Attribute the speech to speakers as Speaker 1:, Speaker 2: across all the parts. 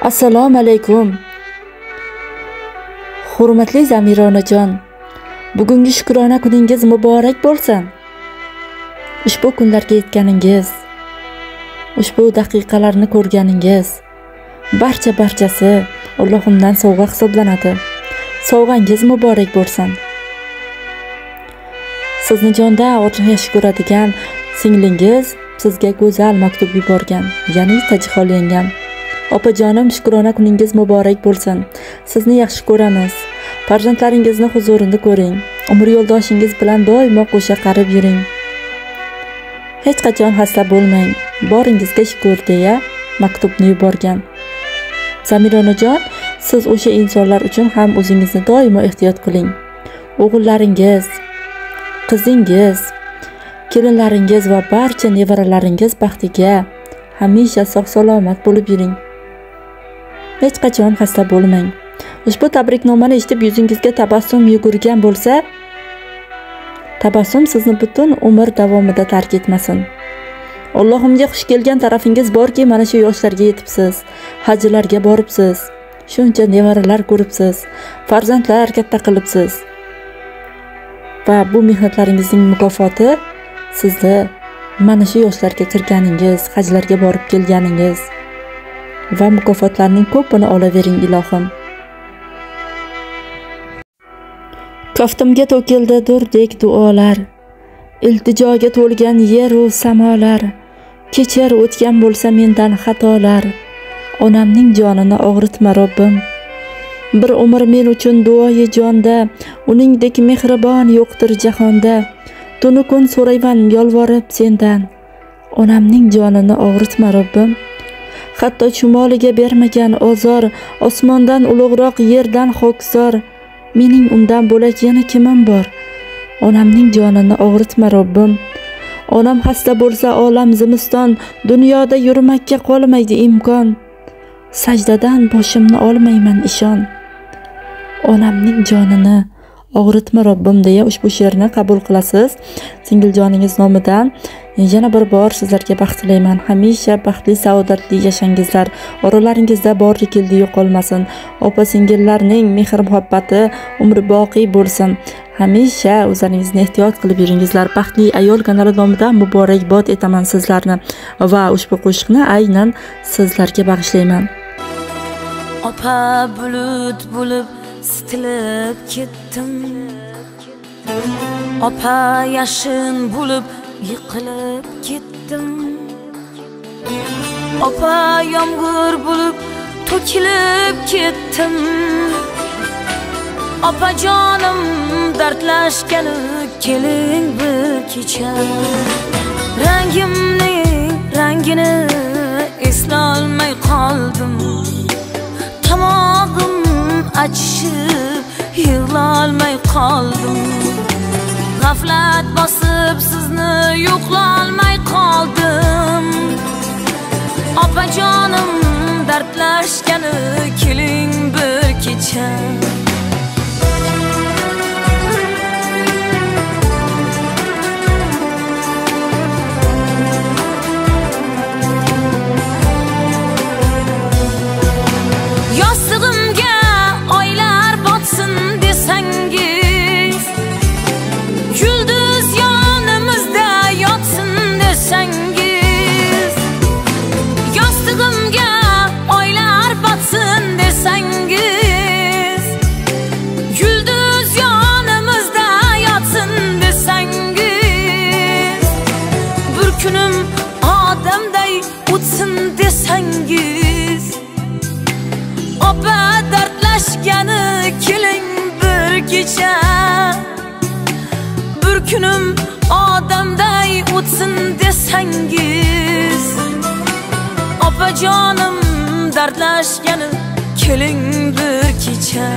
Speaker 1: Assalomu alaykum. Hurmatli Zamironajon, bugungi shukrona kuningiz muborak bo'lsin. Ushbu kunlarga yetganingiz, ushbu daqiqalarni ko'rganingiz, barchasi Allohimdan sovg'a hisoblanadi. Sovg'angiz muborak bo'lsin. Sizni jondan ortiq yaxshi ko'radigan singlingiz sizga go'zal maktub yuborgan, ya'ni Tajihol yengam. Opajonim, shukrona kuningiz muborak bo'lsin. Sizni yaxshi ko'ramiz. Farzandlaringizni huzurida ko'ring. Umr yo'ldoshingiz bilan doimo qo'sha qarib yuring. Hech qachon xasta bo'lmang. Boringizga shukr deya maktubni yuborgan. Zamironajon, siz o'sha insonlar uchun ham o'zingizni doimo ehtiyot qiling. O'g'illaringiz, qizingiz, kelinlaringiz va barcha nevaralaringiz baxtiga hamisha sog'-salomat bo'lib yuring. Hech qachon xasta bo'lmang. Ushbu tabriknomani eshitib yuzingizga tabassum yugurgan bo'lsa, tabassum sizni butun umr davomida tark etmasin. Allohimga xush kelgan tarafingiz borki, mana shu yoshlarga yetibsiz, hajlarga boribsiz, shuncha nevaralar ko'ribsiz, farzandlar katta qilibsiz. Va bu mehnatlaringizning mukofoti sizni mana shu yoshlarga kirganingiz, hajlarga borib kelganingiz va mukofotlarning ko'pini olavering ilohim. Kaftimga to'kildi durdek duolar, iltijoga to'lgan yer va samolar. Kechir o'tgan bo'lsa mendan xatolar, onamning jonini og'ritma Robbim. Bir umr men uchun duoyi jonda, uningdek mehribon yo'qdir jahonda. Tunu kun so'rayman yolvorib sendan, onamning jonini og'ritma Robbim. Hatto chumoliga bermagan ozor, osmondan ulug'roq yerdan xoksor. Mening undan bo'lak yana kimim bor? Onamning jonini og'ritma Robbim. Onam xasta bo'lsa olam zimiston, dunyoda yurmakka qolmaydi imkon. Sajdadan boshimni olmayman ishon. Onamning jonini og'ritma Robbim deya ushbu she'rni qabul qilasiz. Singiljoningiz nomidan yana bir bor sizlarga baxt tilayman. Hamisha baxtli, saodatli yashangizlar. Oralaringizda borlik-keldi yo'qolmasin. Opa-singillarning mehr-muhabbati umrboqiy bo'lsin. Hamisha o'zlaringizni ehtiyot qilib yuringizlar. Baxtli ayol kanali nomidan muborakbod etaman sizlarni va ushbu qo'shiqni aynan sizlarga bag'ishlayman.
Speaker 2: Opa bulut bo'lib sitilib ketdim, opa yashin bo'lib yiqilib ketdim, opa yomg'ir bo'lib to'kilib ketdim, opa jonim dardlashgani keling bir kecha. Rangimning rangini eslolmay qoldim, tomog'im achishib yig'lolmay qoldim. G'aflat bosib sizni yo'qlolmay qoldim. Opajonim dardlashgani keling bir kecha. Yostig'imga oylar botsin desangiz, yulduz yonimizda yotsin desangiz, yostig'imga oylar botsin desangiz, yulduz yonimizda yotsin desangiz, bir kunim odamday o'tsin desangiz, opa dardlashgani keling bir kecha. Bir kunim odamday o'tsin desangiz, opajonim dardlashgani keling bir kecha.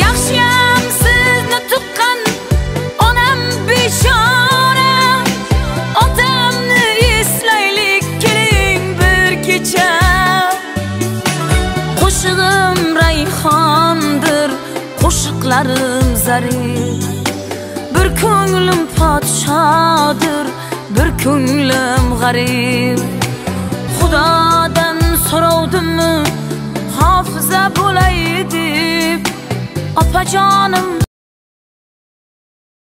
Speaker 3: Yaxshiyam sizni tuqqan
Speaker 2: yarim zarif. Bir ko'nglim podshodir, bir ko'nglim g'arib. Xudodan so'ravdim hofiza bo'lay deb, opajonim